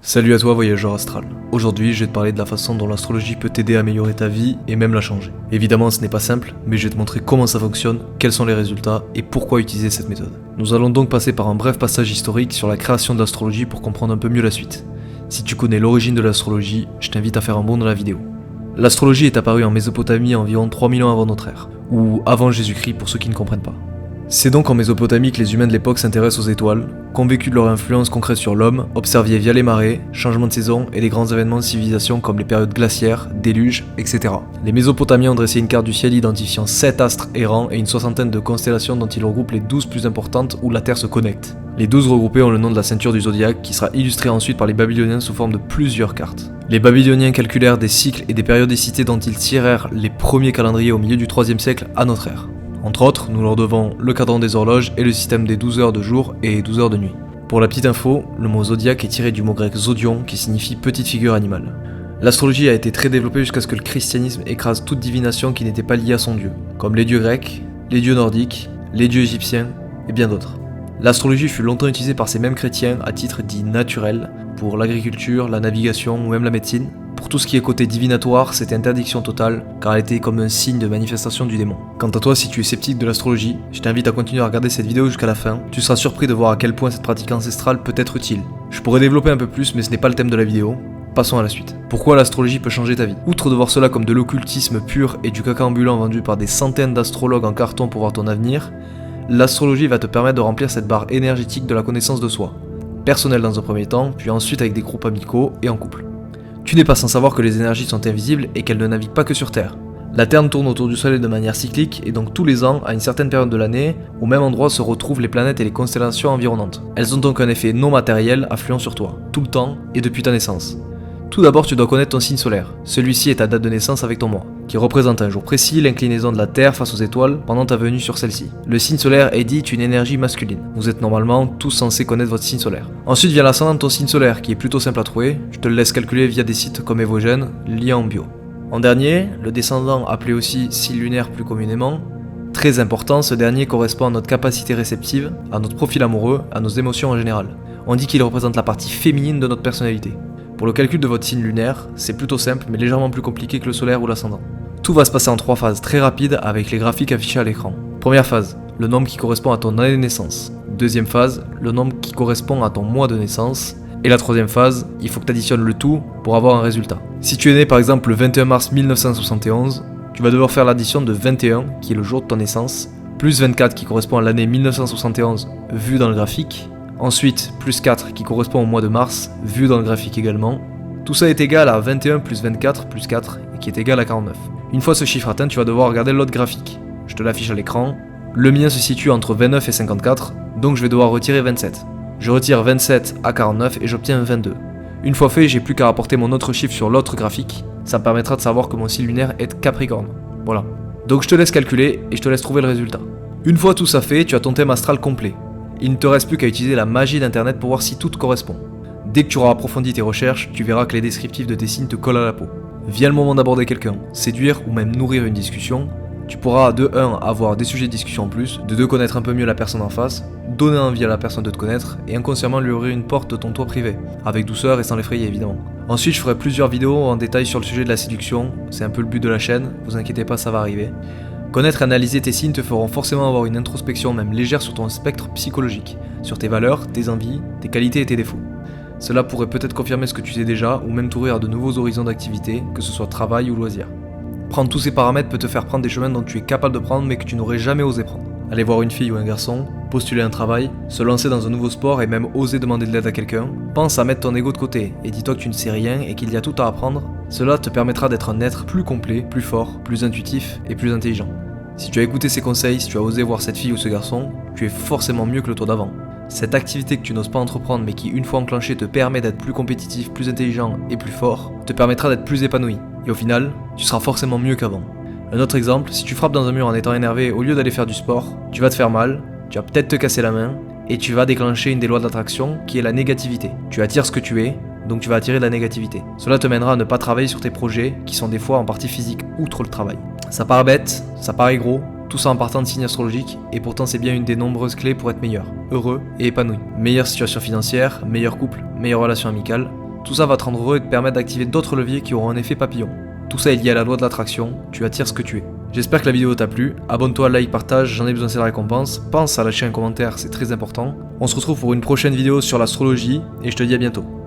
Salut à toi voyageur astral. Aujourd'hui je vais te parler de la façon dont l'astrologie peut t'aider à améliorer ta vie et même la changer. Évidemment ce n'est pas simple, mais je vais te montrer comment ça fonctionne, quels sont les résultats et pourquoi utiliser cette méthode. Nous allons donc passer par un bref passage historique sur la création de l'astrologie pour comprendre un peu mieux la suite. Si tu connais l'origine de l'astrologie, je t'invite à faire un bond dans la vidéo. L'astrologie est apparue en Mésopotamie environ 3000 ans avant notre ère, ou avant Jésus-Christ pour ceux qui ne comprennent pas. C'est donc en Mésopotamie que les humains de l'époque s'intéressent aux étoiles, convaincus de leur influence concrète sur l'homme, observés via les marées, changements de saison et les grands événements de civilisation comme les périodes glaciaires, déluges, etc. Les Mésopotamiens ont dressé une carte du ciel identifiant 7 astres errants et une soixantaine de constellations dont ils regroupent les 12 plus importantes où la Terre se connecte. Les 12 regroupés ont le nom de la ceinture du zodiaque qui sera illustrée ensuite par les Babyloniens sous forme de plusieurs cartes. Les Babyloniens calculèrent des cycles et des périodicités dont ils tirèrent les premiers calendriers au milieu du 3e siècle à notre ère. Entre autres, nous leur devons le cadran des horloges et le système des 12 heures de jour et 12 heures de nuit. Pour la petite info, le mot zodiaque est tiré du mot grec zodion qui signifie petite figure animale. L'astrologie a été très développée jusqu'à ce que le christianisme écrase toute divination qui n'était pas liée à son dieu, comme les dieux grecs, les dieux nordiques, les dieux égyptiens et bien d'autres. L'astrologie fut longtemps utilisée par ces mêmes chrétiens à titre dit naturel, pour l'agriculture, la navigation ou même la médecine. Pour tout ce qui est côté divinatoire, c'était interdiction totale, car elle était comme un signe de manifestation du démon. Quant à toi, si tu es sceptique de l'astrologie, je t'invite à continuer à regarder cette vidéo jusqu'à la fin. Tu seras surpris de voir à quel point cette pratique ancestrale peut être utile. Je pourrais développer un peu plus, mais ce n'est pas le thème de la vidéo. Passons à la suite. Pourquoi l'astrologie peut changer ta vie? Outre de voir cela comme de l'occultisme pur et du caca ambulant vendu par des centaines d'astrologues en carton pour voir ton avenir, l'astrologie va te permettre de remplir cette barre énergétique de la connaissance de soi. Personnelle dans un premier temps, puis ensuite avec des groupes amicaux et en couple. Tu n'es pas sans savoir que les énergies sont invisibles et qu'elles ne naviguent pas que sur Terre. La Terre tourne autour du Soleil de manière cyclique et donc tous les ans, à une certaine période de l'année, au même endroit se retrouvent les planètes et les constellations environnantes. Elles ont donc un effet non matériel affluent sur toi, tout le temps et depuis ta naissance. Tout d'abord, tu dois connaître ton signe solaire. Celui-ci est ta date de naissance avec ton mois, qui représente un jour précis, l'inclinaison de la Terre face aux étoiles pendant ta venue sur celle-ci. Le signe solaire est dit une énergie masculine. Vous êtes normalement tous censés connaître votre signe solaire. Ensuite vient l'ascendant de ton signe solaire, qui est plutôt simple à trouver. Je te le laisse calculer via des sites comme Evogène, liés en bio. En dernier, le descendant, appelé aussi signe lunaire plus communément. Très important, ce dernier correspond à notre capacité réceptive, à notre profil amoureux, à nos émotions en général. On dit qu'il représente la partie féminine de notre personnalité. Pour le calcul de votre signe lunaire, c'est plutôt simple mais légèrement plus compliqué que le solaire ou l'ascendant. Tout va se passer en 3 phases très rapides avec les graphiques affichés à l'écran. Première phase, le nombre qui correspond à ton année de naissance. Deuxième phase, le nombre qui correspond à ton mois de naissance. Et la troisième phase, il faut que tu additionnes le tout pour avoir un résultat. Si tu es né par exemple le 21 mars 1971, tu vas devoir faire l'addition de 21, qui est le jour de ton naissance, plus 24 qui correspond à l'année 1971 vue dans le graphique. Ensuite, plus 4 qui correspond au mois de mars, vu dans le graphique également. Tout ça est égal à 21 plus 24 plus 4, et qui est égal à 49. Une fois ce chiffre atteint, tu vas devoir regarder l'autre graphique. Je te l'affiche à l'écran. Le mien se situe entre 29 et 54, donc je vais devoir retirer 27. Je retire 27 à 49 et j'obtiens 22. Une fois fait, j'ai plus qu'à rapporter mon autre chiffre sur l'autre graphique. Ça me permettra de savoir que mon signe lunaire est Capricorne. Voilà. Donc je te laisse calculer et je te laisse trouver le résultat. Une fois tout ça fait, tu as ton thème astral complet. Il ne te reste plus qu'à utiliser la magie d'internet pour voir si tout te correspond. Dès que tu auras approfondi tes recherches, tu verras que les descriptifs de tes signes te collent à la peau. Vient le moment d'aborder quelqu'un, séduire ou même nourrir une discussion. Tu pourras de 1 avoir des sujets de discussion en plus, de 2 connaître un peu mieux la personne en face, donner envie à la personne de te connaître et inconsciemment lui ouvrir une porte de ton toit privé, avec douceur et sans l'effrayer évidemment. Ensuite je ferai plusieurs vidéos en détail sur le sujet de la séduction, c'est un peu le but de la chaîne, vous inquiétez pas, ça va arriver. Connaître et analyser tes signes te feront forcément avoir une introspection même légère sur ton spectre psychologique, sur tes valeurs, tes envies, tes qualités et tes défauts. Cela pourrait peut-être confirmer ce que tu sais déjà ou même t'ouvrir à de nouveaux horizons d'activité, que ce soit travail ou loisir. Prendre tous ces paramètres peut te faire prendre des chemins dont tu es capable de prendre mais que tu n'aurais jamais osé prendre. Aller voir une fille ou un garçon, postuler un travail, se lancer dans un nouveau sport et même oser demander de l'aide à quelqu'un. Pense à mettre ton ego de côté et dis-toi que tu ne sais rien et qu'il y a tout à apprendre. Cela te permettra d'être un être plus complet, plus fort, plus intuitif et plus intelligent. Si tu as écouté ces conseils, si tu as osé voir cette fille ou ce garçon, tu es forcément mieux que le tour d'avant. Cette activité que tu n'oses pas entreprendre mais qui une fois enclenchée te permet d'être plus compétitif, plus intelligent et plus fort, te permettra d'être plus épanoui. Et au final, tu seras forcément mieux qu'avant. Un autre exemple, si tu frappes dans un mur en étant énervé au lieu d'aller faire du sport, tu vas te faire mal, tu vas peut-être te casser la main, et tu vas déclencher une des lois d'attraction qui est la négativité. Tu attires ce que tu es, donc tu vas attirer de la négativité. Cela te mènera à ne pas travailler sur tes projets qui sont des fois en partie physiques outre le travail. Ça paraît bête, ça paraît gros, tout ça en partant de signes astrologiques, et pourtant c'est bien une des nombreuses clés pour être meilleur, heureux et épanoui. Meilleure situation financière, meilleur couple, meilleure relation amicale, Tout ça va te rendre heureux et te permettre d'activer d'autres leviers qui auront un effet papillon. Tout ça est lié à la loi de l'attraction, tu attires ce que tu es. J'espère que la vidéo t'a plu, abonne-toi, like, partage, j'en ai besoin de cette récompense, pense à lâcher un commentaire, c'est très important. On se retrouve pour une prochaine vidéo sur l'astrologie, et je te dis à bientôt.